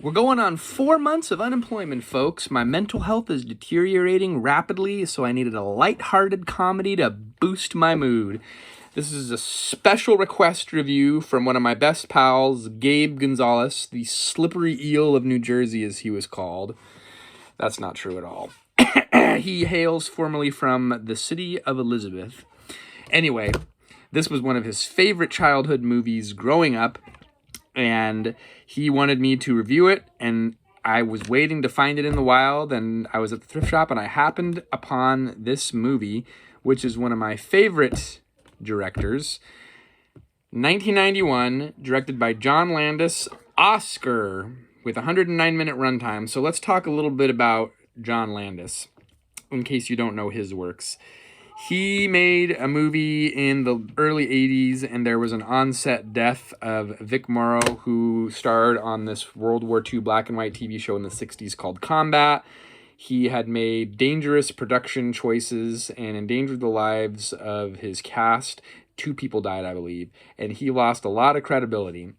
We're going on 4 months of unemployment, folks. My mental health is deteriorating rapidly, so I needed a lighthearted comedy to boost my mood. This is a special request review from one of my best pals, Gabe Gonzalez, the slippery eel of New Jersey, as he was called. That's not true at all. He hails formerly from the city of Elizabeth. Anyway, this was one of his favorite childhood movies growing up, and he wanted me to review it, and I was waiting to find it in the wild, and I was at the thrift shop, and I happened upon this movie, which is one of my favorite directors. 1991, directed by John Landis, Oscar, with a 109-minute runtime. So let's talk a little bit about John Landis, in case you don't know his works. He made a movie in the early 80s, and there was an on-set death of Vic Morrow, who starred on this World War II black and white TV show in the 60s called Combat. He had made dangerous production choices and endangered the lives of his cast. 2 people died, I believe, and he lost a lot of credibility.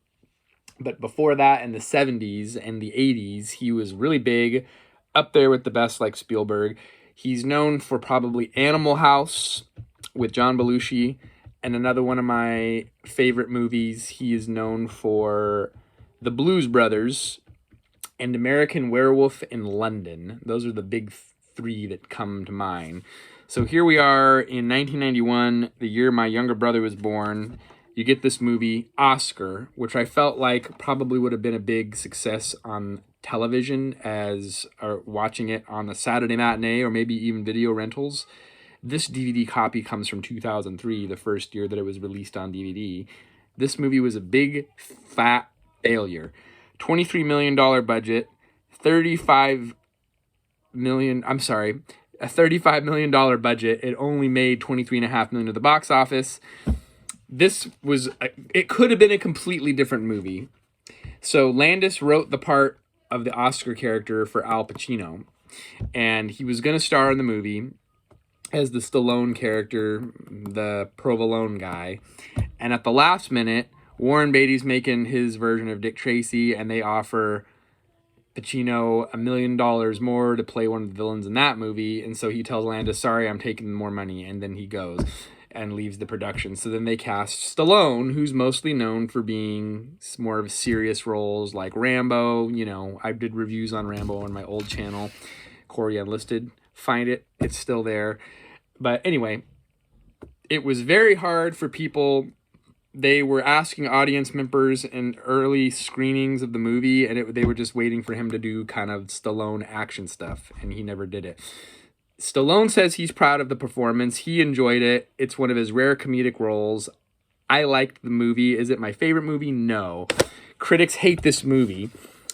But before that, in the 70s and the 80s, he was really big, up there with the best like Spielberg. He's known for probably Animal House with John Belushi, and another one of my favorite movies. He is known for The Blues Brothers and American Werewolf in London. Those are the big 3 that come to mind. So here we are in 1991, the year my younger brother was born. You get this movie, Oscar, which I felt like probably would have been a big success on television as watching it on the Saturday matinee or maybe even video rentals. This DVD copy comes from 2003, the first year that it was released on DVD. This movie was a big, fat failure. $23 million budget, a $35 million budget. It only made $23.5 million at the box office. It could have been a completely different movie. So Landis wrote the part of the Oscar character for Al Pacino, and he was going to star in the movie as the Stallone character, the provolone guy. And at the last minute, Warren Beatty's making his version of Dick Tracy, and they offer Pacino $1 million more to play one of the villains in that movie. And so he tells Landis, sorry, I'm taking more money. And then he goes and leaves the production. So then they cast Stallone, who's mostly known for being more of serious roles like Rambo. You know, I did reviews on Rambo on my old channel, Corey Unlisted. Find it. It's still there. But anyway, it was very hard for people. They were asking audience members in early screenings of the movie, and they were just waiting for him to do kind of Stallone action stuff, and he never did it. Stallone says he's proud of the performance. He enjoyed it. It's one of his rare comedic roles. I liked the movie. Is it my favorite movie? No. Critics hate this movie.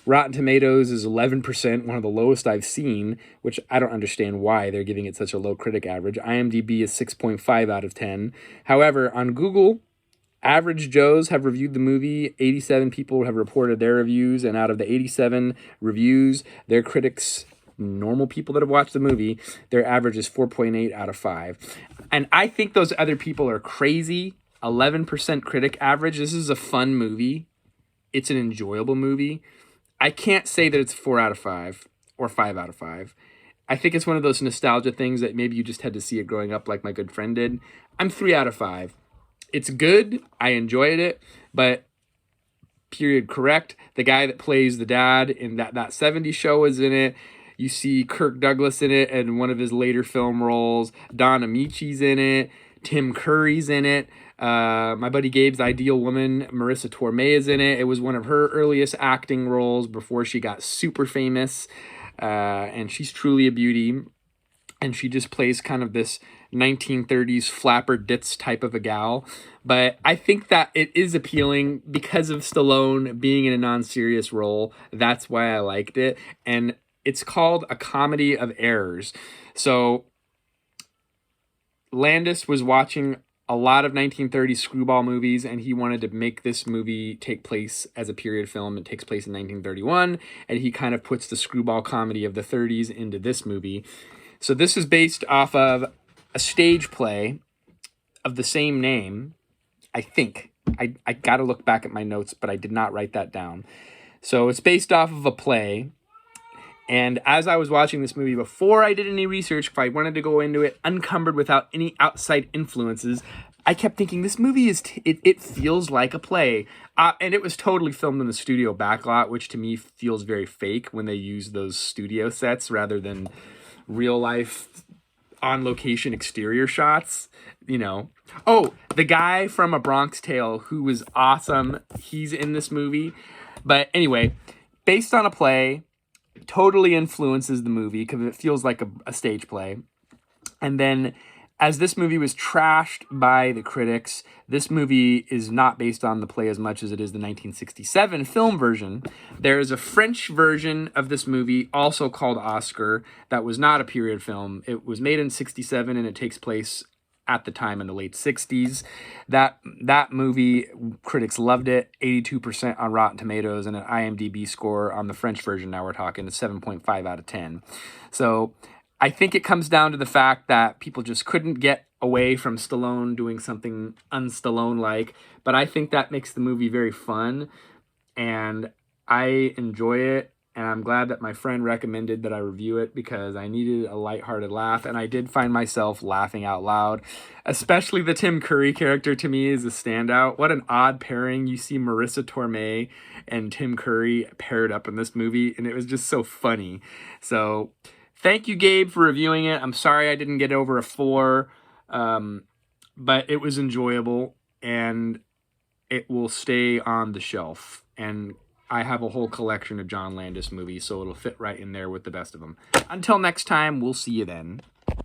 Rotten Tomatoes is 11%, one of the lowest I've seen, which I don't understand why they're giving it such a low critic average. IMDb is 6.5 out of 10. However, on Google, Average Joes have reviewed the movie. 87 people have reported their reviews, and out of the 87 reviews, their critics, normal people that have watched the movie, their average is 4.8 out of 5. And I think those other people are crazy. 11% critic average. This is a fun movie. It's an enjoyable movie. I can't say that it's 4 out of 5 or 5 out of 5. I think it's one of those nostalgia things that maybe you just had to see it growing up like my good friend did. I'm 3 out of 5. It's good. I enjoyed it, but period correct. The guy that plays the dad in that 70s show is in it. You see Kirk Douglas in it and one of his later film roles. Don Amici's in it. Tim Curry's in it. My buddy Gabe's ideal woman, Marissa Tomei, is in it. It was one of her earliest acting roles before she got super famous. And she's truly a beauty. And she just plays kind of this 1930s flapper ditz type of a gal. But I think that it is appealing because of Stallone being in a non-serious role. That's why I liked it. And it's called a comedy of errors. So Landis was watching a lot of 1930s screwball movies, and he wanted to make this movie take place as a period film. It takes place in 1931, and he kind of puts the screwball comedy of the 30s into this movie. So this is based off of a stage play of the same name, I think. I got to look back at my notes, but I did not write that down. So it's based off of a play. And as I was watching this movie, before I did any research, if I wanted to go into it unencumbered without any outside influences, I kept thinking this movie it feels like a play. And it was totally filmed in the studio backlot, which to me feels very fake when they use those studio sets rather than real life on location exterior shots, you know. Oh, the guy from A Bronx Tale who was awesome, he's in this movie. But anyway, based on a play, totally influences the movie because it feels like a stage play. And then as this movie was trashed by the critics, this movie is not based on the play as much as it is the 1967 film version. There is a French version of this movie, also called Oscar, that was not a period film. It was made in 67 and it takes place at the time in the late 60s. That movie, critics loved it, 82% on Rotten Tomatoes, and an IMDb score on the French version, now we're talking, a 7.5 out of 10. So I think it comes down to the fact that people just couldn't get away from Stallone doing something un-Stallone-like, but I think that makes the movie very fun, and I enjoy it, and I'm glad that my friend recommended that I review it because I needed a lighthearted laugh, and I did find myself laughing out loud. Especially the Tim Curry character to me is a standout. What an odd pairing. You see Marissa Tomei and Tim Curry paired up in this movie, and it was just so funny. So thank you, Gabe, for reviewing it. I'm sorry I didn't get over a 4, but it was enjoyable, and it will stay on the shelf. And I have a whole collection of John Landis movies, so it'll fit right in there with the best of them. Until next time, we'll see you then.